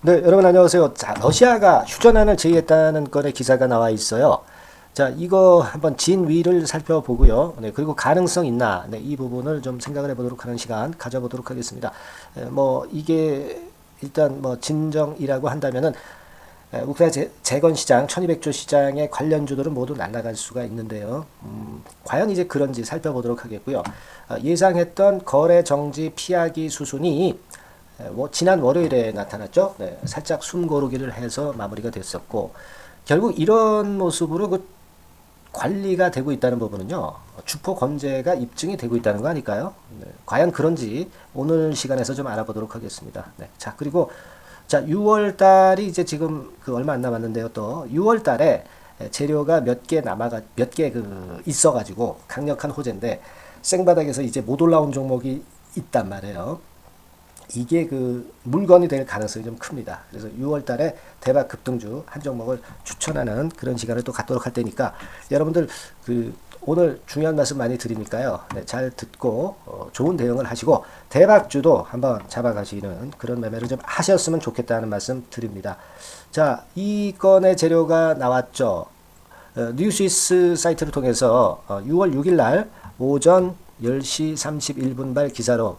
네, 여러분 안녕하세요. 자, 러시아가 휴전안을 제의했다는 건의 기사가 나와 있어요. 자, 이거 한번 진위를 살펴보고요. 네, 그리고 가능성 있나? 네, 이 부분을 좀 생각을 해보도록 하는 시간 가져보도록 하겠습니다. 이게 일단 진정이라고 한다면은 우크라이나 재건 시장, 1200조 시장의 관련주들은 모두 날아갈 수가 있는데요. 과연 이제 그런지 살펴보도록 하겠고요. 예상했던 거래 정지 피하기 수순이 지난 월요일에 나타났죠. 네, 살짝 숨고르기를 해서 마무리가 됐었고, 결국 이런 모습으로 그 관리가 되고 있다는 부분은요, 주포 건재가 입증이 되고 있다는 거 아닐까요? 네, 과연 그런지 오늘 시간에서 좀 알아보도록 하겠습니다. 네, 자, 그리고 자, 6월 달이 이제 지금 얼마 안 남았는데요. 또 6월 달에 재료가 몇 개 있어가지고 강력한 호재인데 생바닥에서 이제 못 올라온 종목이 있단 말이에요. 이게 물건이 될 가능성이 좀 큽니다. 그래서 6월 달에 대박 급등주 한 종목을 추천하는 그런 시간을 또 갖도록 할 테니까 여러분들 오늘 중요한 말씀 많이 드리니까요. 네, 잘 듣고 좋은 대응을 하시고 대박주도 한번 잡아가시는 그런 매매를 좀 하셨으면 좋겠다는 말씀 드립니다. 자, 이 건의 재료가 나왔죠. 뉴스위스 사이트를 통해서 6월 6일 날 오전 10시 31분발 기사로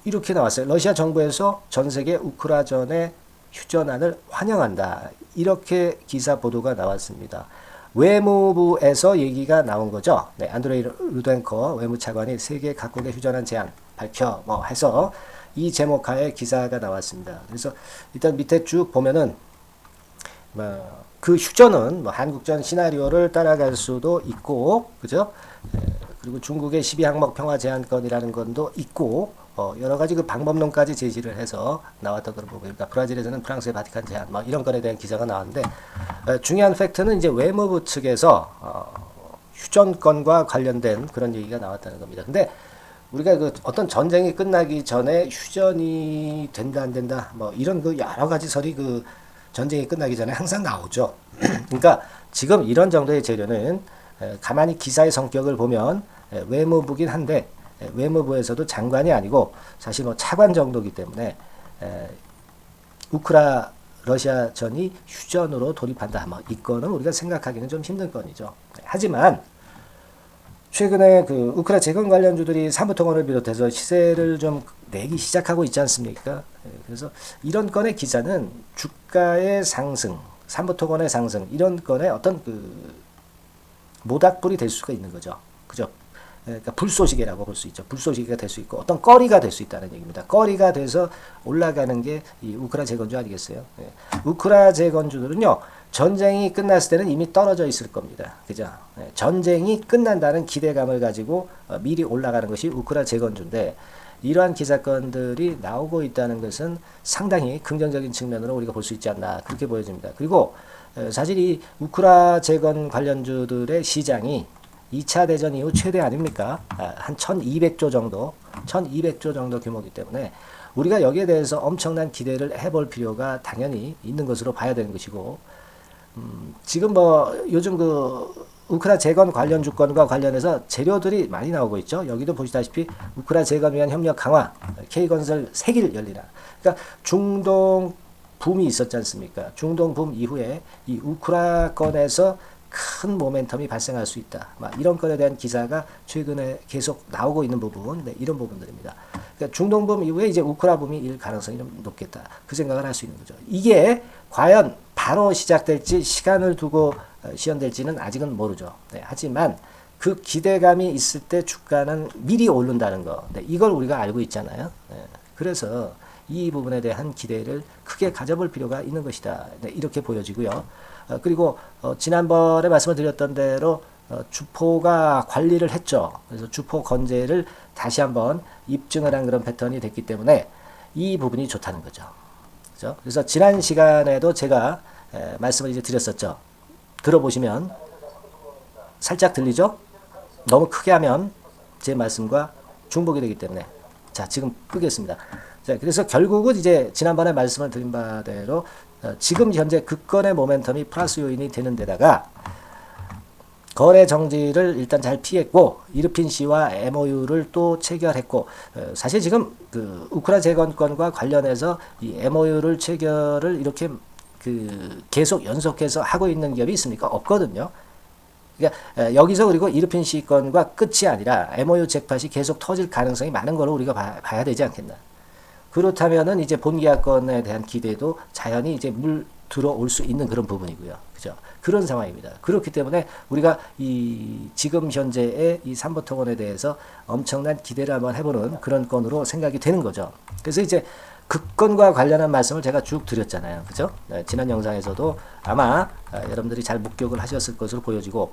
이렇게 나왔어요. 러시아 정부에서 전 세계 우크라전의 휴전안을 환영한다. 이렇게 기사 보도가 나왔습니다. 외무부에서 얘기가 나온 거죠. 네, 안드레이 루덴코 외무차관이 세계 각국의 휴전안 제안 밝혀 해서 이 제목하에 기사가 나왔습니다. 그래서 일단 밑에 쭉 보면은 그 휴전은 한국전 시나리오를 따라갈 수도 있고, 그죠? 그리고 중국의 12항목 평화 제안권이라는 건도 있고, 여러 가지 방법론까지 제시를 해서 나왔던 걸 보고, 그러니까 브라질에서는 프랑스의 바티칸 제안, 이런 건에 대한 기사가 나왔는데, 중요한 팩트는 이제 외무부 측에서, 휴전권과 관련된 그런 얘기가 나왔다는 겁니다. 근데 우리가 어떤 전쟁이 끝나기 전에 휴전이 된다, 안 된다, 이런 여러 가지 설이 전쟁이 끝나기 전에 항상 나오죠. 그러니까 지금 이런 정도의 재료는 가만히 기사의 성격을 보면 외무부긴 한데 외무부에서도 장관이 아니고 사실 차관 정도이기 때문에 러시아 전이 휴전으로 돌입한다. 이거는 우리가 생각하기는 좀 힘든 건이죠. 하지만 최근에 우크라이나 재건 관련주들이 삼부토건을 비롯해서 시세를 좀 내기 시작하고 있지 않습니까? 그래서 이런 건의 기사는 주가의 상승, 삼부토건의 상승, 이런 건의 어떤 모닥불이 될 수가 있는 거죠. 그죠? 그러니까 불쏘시개라고 볼 수 있죠. 불쏘시개가 될 수 있고 어떤 거리가 될 수 있다는 얘기입니다. 거리가 돼서 올라가는 게 이 우크라 재건주 아니겠어요? 우크라 재건주들은요, 전쟁이 끝났을 때는 이미 떨어져 있을 겁니다. 그죠? 전쟁이 끝난다는 기대감을 가지고 미리 올라가는 것이 우크라 재건주인데, 이러한 기사건들이 나오고 있다는 것은 상당히 긍정적인 측면으로 우리가 볼 수 있지 않나, 그렇게 보여집니다. 그리고 사실 이 우크라 재건 관련주들의 시장이 2차 대전 이후 최대 아닙니까? 한 1200조 정도 규모이기 때문에 우리가 여기에 대해서 엄청난 기대를 해볼 필요가 당연히 있는 것으로 봐야 되는 것이고, 지금 요즘 우크라 재건 관련 주권과 관련해서 재료들이 많이 나오고 있죠. 여기도 보시다시피 우크라 재건 위한 협력 강화, K건설 세길 열리라. 그러니까 중동 붐이 있었지 않습니까? 중동 붐 이후에 이 우크라 건에서 큰 모멘텀이 발생할 수 있다. 이런 건에 대한 기사가 최근에 계속 나오고 있는 부분, 이런 부분들입니다. 그러니까 중동 붐 이후에 이제 우크라 붐이 일 가능성이 좀 높겠다. 그 생각을 할 수 있는 거죠. 이게 과연 바로 시작될지 시간을 두고 시연될지는 아직은 모르죠. 하지만 그 기대감이 있을 때 주가는 미리 오른다는 거, 이걸 우리가 알고 있잖아요. 그래서 이 부분에 대한 기대를 크게 가져볼 필요가 있는 것이다. 이렇게 보여지고요. 그리고 지난번에 말씀을 드렸던 대로 주포가 관리를 했죠. 그래서 주포 건재를 다시 한번 입증을 한 그런 패턴이 됐기 때문에 이 부분이 좋다는 거죠. 그렇죠? 그래서 지난 시간에도 제가 말씀을 이제 드렸었죠. 들어보시면 살짝 들리죠? 너무 크게 하면 제 말씀과 중복이 되기 때문에. 자, 지금 끄겠습니다. 자, 그래서 결국은 이제 지난번에 말씀을 드린 바대로 지금 현재 그 건의 모멘텀이 플러스 요인이 되는 데다가 거래 정지를 일단 잘 피했고 이르핀 씨와 MOU를 또 체결했고 사실 지금 그 우크라 재건권과 관련해서 이 MOU를 체결을 이렇게 그 계속 연속해서 하고 있는 기업이 있습니까? 없거든요. 그러니까 여기서 그리고 이르핀 씨 건과 끝이 아니라 MOU 잭팟이 계속 터질 가능성이 많은 걸로 우리가 봐야 되지 않겠나. 그렇다면은 이제 본계약건에 대한 기대도 자연히 이제 물 들어올 수 있는 그런 부분이고요. 그죠? 그런 상황입니다. 그렇기 때문에 우리가 이 지금 현재의 이 삼보토건에 대해서 엄청난 기대를 한번 해보는 그런 건으로 생각이 되는 거죠. 그래서 이제 그 건과 관련한 말씀을 제가 쭉 드렸잖아요. 그죠? 네, 지난 영상에서도 아마 여러분들이 잘 목격을 하셨을 것으로 보여지고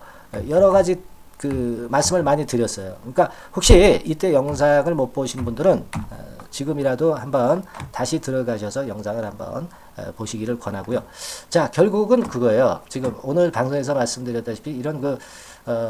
여러 가지 그 말씀을 많이 드렸어요. 그러니까 혹시 이때 영상을 못 보신 분들은 지금이라도 한번 다시 들어가셔서 영상을 한번 보시기를 권하고요. 자, 결국은 그거예요. 지금 오늘 방송에서 말씀드렸다시피 이런 그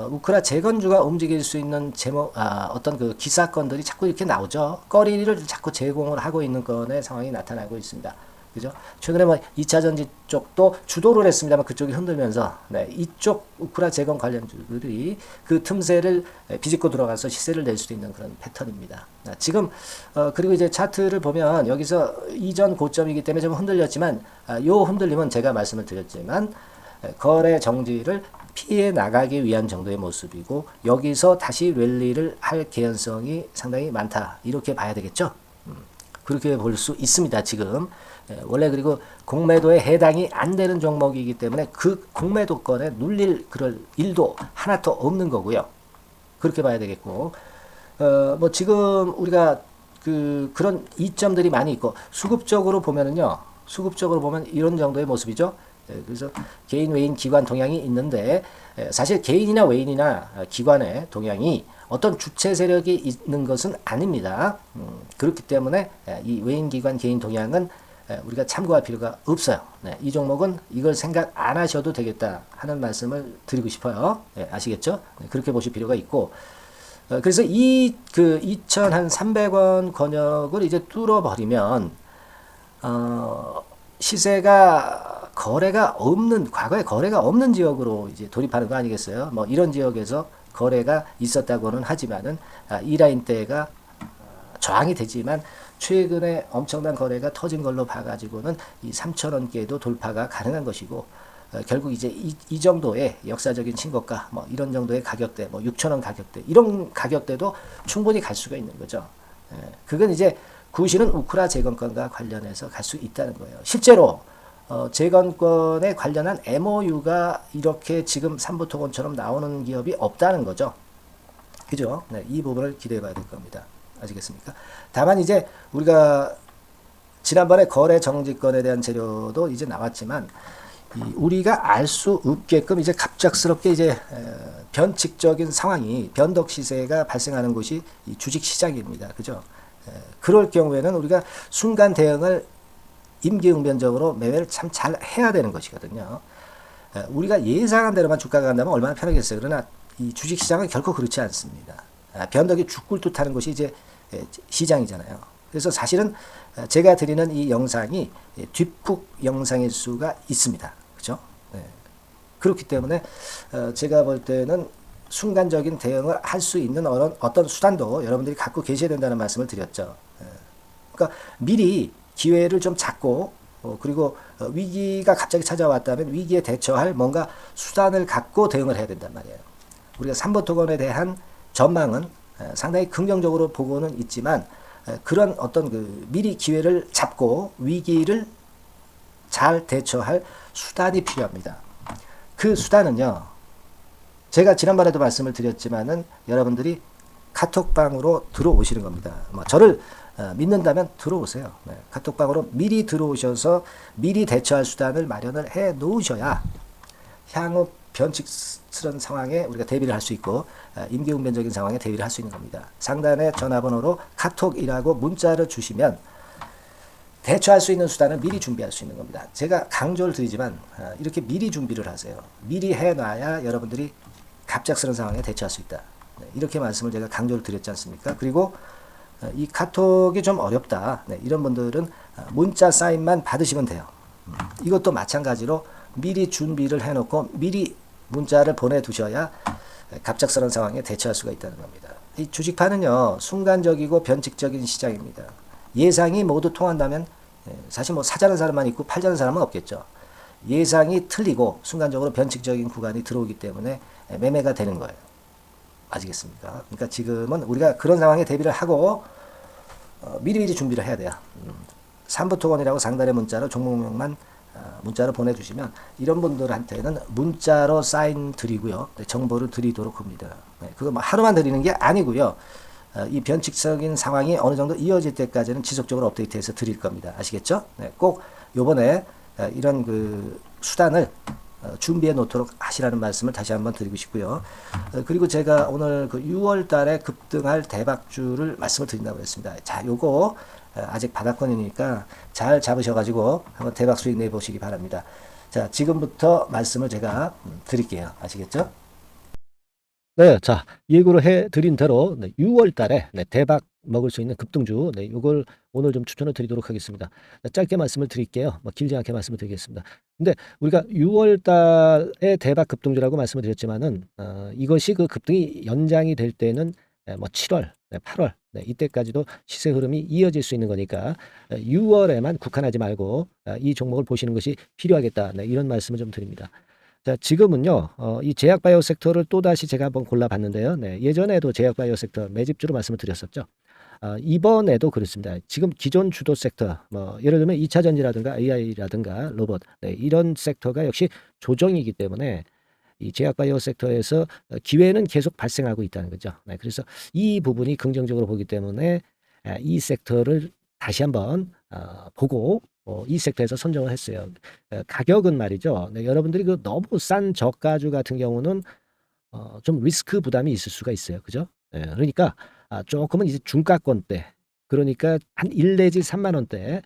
우크라 재건주가 움직일 수 있는 제목, 어떤 그 기사건들이 자꾸 이렇게 나오죠. 거리를 자꾸 제공을 하고 있는 건의 상황이 나타나고 있습니다. 그죠? 최근에 뭐 2차 전지 쪽도 주도를 했습니다만 그쪽이 흔들면서 네, 이쪽 우크라 재건 관련주들이 그 틈새를 비집고 들어가서 시세를 낼 수도 있는 그런 패턴입니다. 지금 그리고 이제 차트를 보면 여기서 이전 고점이기 때문에 좀 흔들렸지만 요 흔들림은 제가 말씀을 드렸지만 거래 정지를 피해 나가기 위한 정도의 모습이고 여기서 다시 랠리를 할 개연성이 상당히 많다 이렇게 봐야 되겠죠. 그렇게 볼 수 있습니다. 지금 원래 그리고 공매도에 해당이 안 되는 종목이기 때문에 그 공매도권에 눌릴 그럴 일도 하나도 없는 거고요. 그렇게 봐야 되겠고 뭐 지금 우리가 그런 이점들이 많이 있고 수급적으로 보면은요. 수급적으로 보면 이런 정도의 모습이죠. 그래서 개인 외인 기관 동향이 있는데 사실 개인이나 외인이나 기관의 동향이 어떤 주체 세력이 있는 것은 아닙니다. 그렇기 때문에 이 외인 기관 개인 동향은 우리가 참고할 필요가 없어요. 네, 이 종목은 이걸 생각 안 하셔도 되겠다 하는 말씀을 드리고 싶어요. 네, 아시겠죠? 네, 그렇게 보실 필요가 있고 그래서 이 그 2,300원 권역을 이제 뚫어버리면 시세가 거래가 없는 과거에 거래가 없는 지역으로 이제 돌입하는 거 아니겠어요? 뭐 이런 지역에서 거래가 있었다고는 하지만은 이 라인대가 저항이 되지만 최근에 엄청난 거래가 터진 걸로 봐가지고는 이 3,000원대도 돌파가 가능한 것이고 결국 이제 이 정도의 역사적인 신고가 뭐 이런 정도의 가격대 뭐 6,000원 가격대 이런 가격대도 충분히 갈 수가 있는 거죠. 그건 이제 구시는 우크라 재건권과 관련해서 갈 수 있다는 거예요. 실제로 재건권에 관련한 MOU가 이렇게 지금 삼부토건처럼 나오는 기업이 없다는 거죠. 그죠? 네, 이 부분을 기대해 봐야 될 겁니다. 아시겠습니까? 다만 이제 우리가 지난번에 거래 정지권에 대한 재료도 이제 나왔지만 우리가 알 수 없게끔 이제 갑작스럽게 이제 변칙적인 상황이 변덕 시세가 발생하는 곳이 이 주식 시장입니다. 그죠? 그럴 경우에는 우리가 순간 대응을 임기응변적으로 매매를 참 잘 해야 되는 것이거든요. 우리가 예상한 대로만 주가가 간다면 얼마나 편하겠어요. 그러나 이 주식시장은 결코 그렇지 않습니다. 변덕이 죽굴듯 하는 것이 이제 시장이잖아요. 그래서 사실은 제가 드리는 이 영상이 뒷북 영상일 수가 있습니다. 그죠? 네. 그렇기 때문에 제가 볼 때는 순간적인 대응을 할 수 있는 어떤 수단도 여러분들이 갖고 계셔야 된다는 말씀을 드렸죠. 그러니까 미리 기회를 좀 잡고 그리고 위기가 갑자기 찾아왔다면 위기에 대처할 뭔가 수단을 갖고 대응을 해야 된단 말이에요. 우리가 삼보토건에 대한 전망은 상당히 긍정적으로 보고는 있지만 그런 어떤 그 미리 기회를 잡고 위기를 잘 대처할 수단이 필요합니다. 그 수단은요. 제가 지난번에도 말씀을 드렸지만은 여러분들이 카톡방으로 들어오시는 겁니다. 뭐 저를 믿는다면 들어오세요. 네, 카톡방으로 미리 들어오셔서 미리 대처할 수단을 마련을 해 놓으셔야 향후 변칙스러운 상황에 우리가 대비를 할 수 있고 임기응변적인 상황에 대비를 할 수 있는 겁니다. 상단의 전화번호로 카톡이라고 문자를 주시면 대처할 수 있는 수단을 미리 준비할 수 있는 겁니다. 제가 강조를 드리지만 이렇게 미리 준비를 하세요. 미리 해놔야 여러분들이 갑작스러운 상황에 대처할 수 있다. 네, 이렇게 말씀을 제가 강조를 드렸지 않습니까? 그리고 이 카톡이 좀 어렵다. 네, 이런 분들은 문자 사인만 받으시면 돼요. 이것도 마찬가지로 미리 준비를 해놓고 미리 문자를 보내두셔야 갑작스러운 상황에 대처할 수가 있다는 겁니다. 이 주식판은요, 순간적이고 변칙적인 시장입니다. 예상이 모두 통한다면 사실 뭐 사자는 사람만 있고 팔자는 사람은 없겠죠. 예상이 틀리고 순간적으로 변칙적인 구간이 들어오기 때문에 매매가 되는 거예요. 아시겠습니까? 그러니까 지금은 우리가 그런 상황에 대비를 하고 미리미리 준비를 해야 돼요. 삼부토건이라고 상단의 문자로 종목명만 문자로 보내주시면 이런 분들한테는 문자로 사인 드리고요. 정보를 드리도록 합니다. 그거 뭐 하루만 드리는 게 아니고요. 이 변칙적인 상황이 어느 정도 이어질 때까지는 지속적으로 업데이트해서 드릴 겁니다. 아시겠죠? 꼭 요번에 이런 그 수단을 준비해 놓도록 하시라는 말씀을 다시 한번 드리고 싶고요. 그리고 제가 오늘 그 6월 달에 급등할 대박주를 말씀을 드린다고 했습니다. 자, 요거 아직 바닥권이니까 잘 잡으셔가지고 한번 대박 수익 내보시기 바랍니다. 자, 지금부터 말씀을 제가 드릴게요. 아시겠죠? 네, 자, 예고를 해드린 대로 6월 달에 대박 먹을 수 있는 급등주, 이걸 오늘 좀 추천을 드리도록 하겠습니다. 짧게 말씀을 드릴게요. 뭐 길지 않게 말씀을 드리겠습니다. 근데 우리가 6월 달에 대박 급등주라고 말씀을 드렸지만은, 이것이 그 급등이 연장이 될 때는 뭐 7월, 8월, 이때까지도 시세 흐름이 이어질 수 있는 거니까 6월에만 국한하지 말고 이 종목을 보시는 것이 필요하겠다. 이런 말씀을 좀 드립니다. 자, 지금은요, 이 제약바이오 섹터를 또다시 제가 한번 골라봤는데요. 예전에도 제약바이오 섹터 매집주로 말씀을 드렸었죠. 이번에도 그렇습니다. 지금 기존 주도 섹터, 뭐, 예를 들면 2차 전지라든가 AI라든가 로봇, 이런 섹터가 역시 조정이기 때문에 이 제약바이오 섹터에서 기회는 계속 발생하고 있다는 거죠. 그래서 이 부분이 긍정적으로 보기 때문에 이 섹터를 다시 한번 보고 이 섹터에서 선정을 했어요. 가격은 말이죠. 여러분들이 그 너무 싼 저가주 같은 경우는 좀 리스크 부담이 있을 수가 있어요. 그죠? 그러니까 조금은 이제 중가권대, 그러니까 한 1 내지 3만 원대,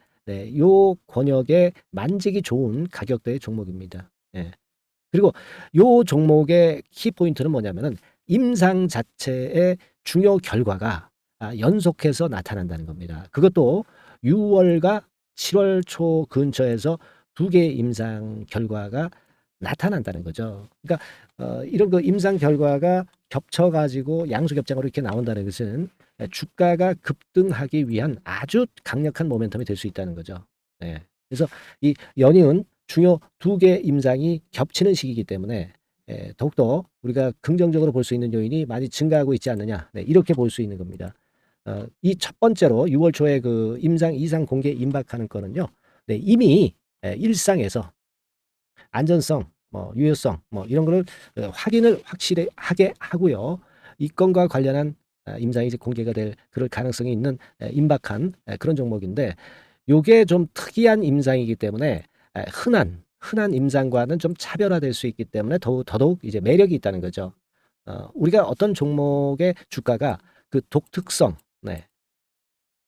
요 권역에 만지기 좋은 가격대의 종목입니다. 그리고 요 종목의 키포인트는 뭐냐면은 임상 자체의 중요 결과가 연속해서 나타난다는 겁니다. 그것도 6월과 7월 초 근처에서 2개의 임상 결과가 나타난다는 거죠. 그러니까 이런 그 임상 결과가 겹쳐가지고 양수겹장으로 이렇게 나온다는 것은 주가가 급등하기 위한 아주 강력한 모멘텀이 될 수 있다는 거죠. 그래서 이 연이은 중요 2개 임상이 겹치는 시기이기 때문에 더욱더 우리가 긍정적으로 볼 수 있는 요인이 많이 증가하고 있지 않느냐, 이렇게 볼 수 있는 겁니다. 이 첫 번째로 6월 초에 그 임상 이상 공개 임박하는 거는요, 이미 일상에서 안전성, 뭐 유효성, 뭐 이런 거를 확인을 확실하게 하고요. 이 건과 관련한 임상이 이제 공개가 될 그럴 가능성이 있는 임박한 그런 종목인데, 요게 좀 특이한 임상이기 때문에 흔한 임상과는 좀 차별화될 수 있기 때문에 더더욱 이제 매력이 있다는 거죠. 우리가 어떤 종목의 주가가 그 독특성,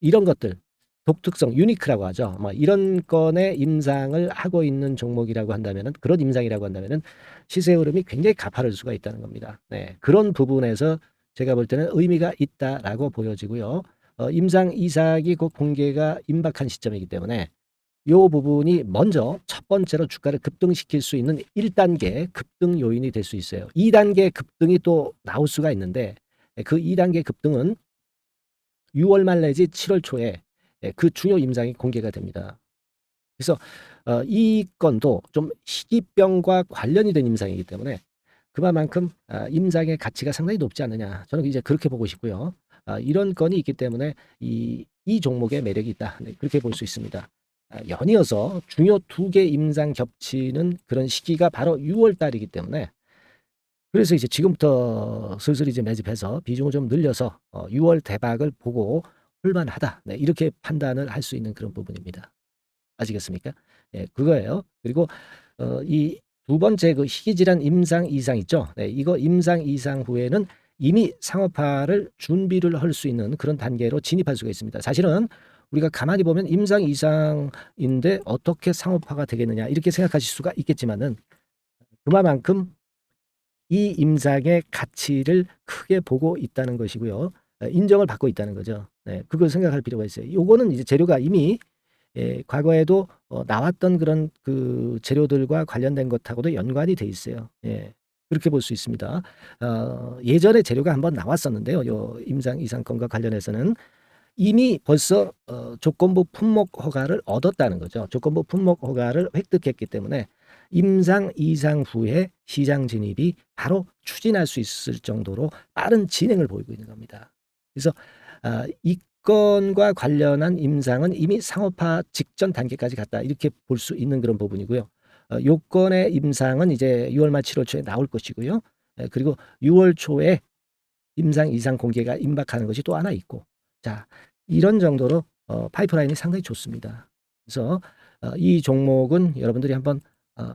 이런 것들, 독특성, 유니크라고 하죠. 뭐 이런 건의 임상을 하고 있는 종목이라고 한다면은, 그런 임상이라고 한다면은 시세 흐름이 굉장히 가파를 수가 있다는 겁니다. 그런 부분에서 제가 볼 때는 의미가 있다라고 보여지고요. 임상 이삭이 곧 공개가 임박한 시점이기 때문에 요 부분이 먼저 첫 번째로 주가를 급등시킬 수 있는 1단계 급등 요인이 될 수 있어요. 2단계 급등이 또 나올 수가 있는데, 그 2단계 급등은 6월 말 내지 7월 초에 그 중요 임상이 공개가 됩니다. 그래서 이 건도 좀 희귀병과 관련이 된 임상이기 때문에 그만큼 임상의 가치가 상당히 높지 않느냐, 저는 이제 그렇게 보고 싶고요. 이런 건이 있기 때문에 이 종목의 매력이 있다, 그렇게 볼 수 있습니다. 연이어서 중요 2개 임상 겹치는 그런 시기가 바로 6월 달이기 때문에, 그래서 이제 지금부터 슬슬 이제 매집해서 비중을 좀 늘려서 6월 대박을 보고 할만하다, 이렇게 판단을 할 수 있는 그런 부분입니다. 아시겠습니까? 그거예요. 그리고 이 두 번째 그 희귀질환 임상 이상 있죠. 이거 임상 이상 후에는 이미 상업화를 준비를 할 수 있는 그런 단계로 진입할 수가 있습니다. 사실은 우리가 가만히 보면 임상 이상인데 어떻게 상업화가 되겠느냐, 이렇게 생각하실 수가 있겠지만은, 그만큼 이 임상의 가치를 크게 보고 있다는 것이고요. 인정을 받고 있다는 거죠. 그걸 생각할 필요가 있어요. 요거는 이제 재료가 이미 과거에도 나왔던 그런 그 재료들과 관련된 것하고도 연관이 돼 있어요. 그렇게 볼 수 있습니다. 예전에 재료가 한번 나왔었는데요. 요 임상 이상권과 관련해서는 이미 벌써 조건부 품목 허가를 얻었다는 거죠. 조건부 품목 허가를 획득했기 때문에 임상 이상 후에 시장 진입이 바로 추진할 수 있을 정도로 빠른 진행을 보이고 있는 겁니다. 그래서 이 건과 관련한 임상은 이미 상업화 직전 단계까지 갔다 이렇게 볼 수 있는 그런 부분이고요. 요건의 임상은 이제 6월 말 7월 초에 나올 것이고요. 그리고 6월 초에 임상 이상 공개가 임박하는 것이 또 하나 있고, 자, 이런 정도로 파이프라인이 상당히 좋습니다. 그래서 이 종목은 여러분들이 한번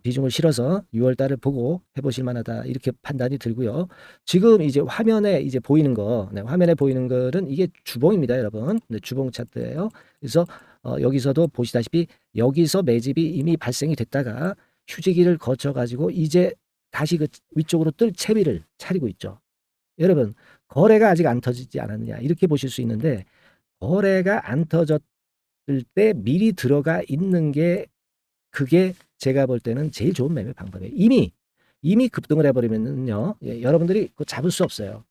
비중을 실어서 6월 달을 보고 해보실 만하다 이렇게 판단이 들고요. 지금 이제 화면에 이제 보이는 거, 네, 화면에 보이는 거는 이게 주봉입니다, 여러분. 네, 주봉 차트예요. 그래서 여기서도 보시다시피 여기서 매집이 이미 발생이 됐다가 휴지기를 거쳐 가지고 이제 다시 그 위쪽으로 뜰 채비를 차리고 있죠. 여러분, 거래가 아직 안 터지지 않았느냐 이렇게 보실 수 있는데, 거래가 안 터졌을 때 미리 들어가 있는 게 그게 제가 볼 때는 제일 좋은 매매 방법이에요. 이미 급등을 해버리면요, 예, 여러분들이 그거 잡을 수 없어요.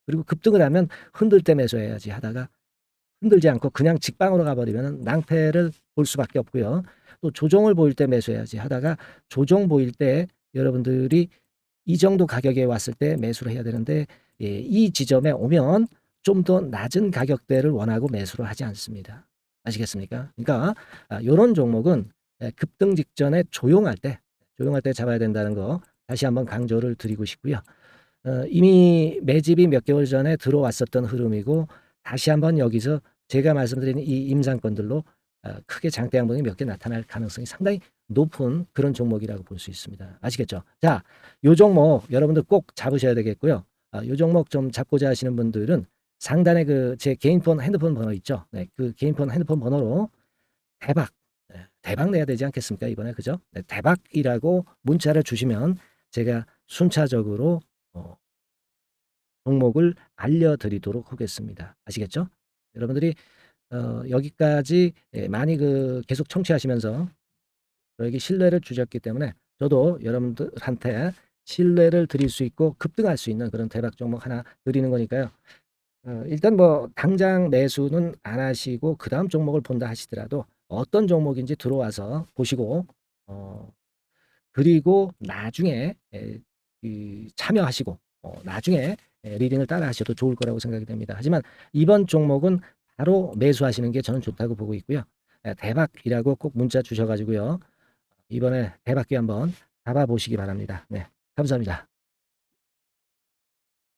그리고 급등을 하면 흔들 때 매수해야지 하다가 흔들지 않고 그냥 직방으로 가버리면 낭패를 볼 수밖에 없고요. 또 조정을 보일 때 매수해야지 하다가 조정 보일 때 여러분들이 이 정도 가격에 왔을 때 매수를 해야 되는데, 예, 이 지점에 오면 좀 더 낮은 가격대를 원하고 매수를 하지 않습니다. 아시겠습니까? 그러니까 이런 종목은 급등 직전에 조용할 때 잡아야 된다는 거 다시 한번 강조를 드리고 싶고요. 이미 매집이 몇 개월 전에 들어왔었던 흐름이고, 다시 한번 여기서 제가 말씀드린 이 임상권들로 크게 장대 양봉이 몇 개 나타날 가능성이 상당히 높은 그런 종목이라고 볼 수 있습니다. 아시겠죠? 자, 요 종목 여러분들 꼭 잡으셔야 되겠고요. 요 종목 좀 잡고자 하시는 분들은 상단에 그 제 개인폰 핸드폰 번호 있죠? 네, 그 개인폰 핸드폰 번호로 대박, 네, 대박 내야 되지 않겠습니까? 이번에 그죠? 네, 대박이라고 문자를 주시면 제가 순차적으로 종목을 알려드리도록 하겠습니다. 아시겠죠? 여러분들이 여기까지 많이 그 계속 청취하시면서 저에게 신뢰를 주셨기 때문에 저도 여러분들한테 신뢰를 드릴 수 있고 급등할 수 있는 그런 대박 종목 하나 드리는 거니까요. 일단 뭐 당장 매수는 안 하시고 그 다음 종목을 본다 하시더라도 어떤 종목인지 들어와서 보시고 그리고 나중에 참여하시고 나중에 리딩을 따라 하셔도 좋을 거라고 생각이 됩니다. 하지만 이번 종목은 바로 매수하시는 게 저는 좋다고 보고 있고요. 대박이라고 꼭 문자 주셔가지고요. 이번에 대박기 한번 잡아보시기 바랍니다. 네, 감사합니다.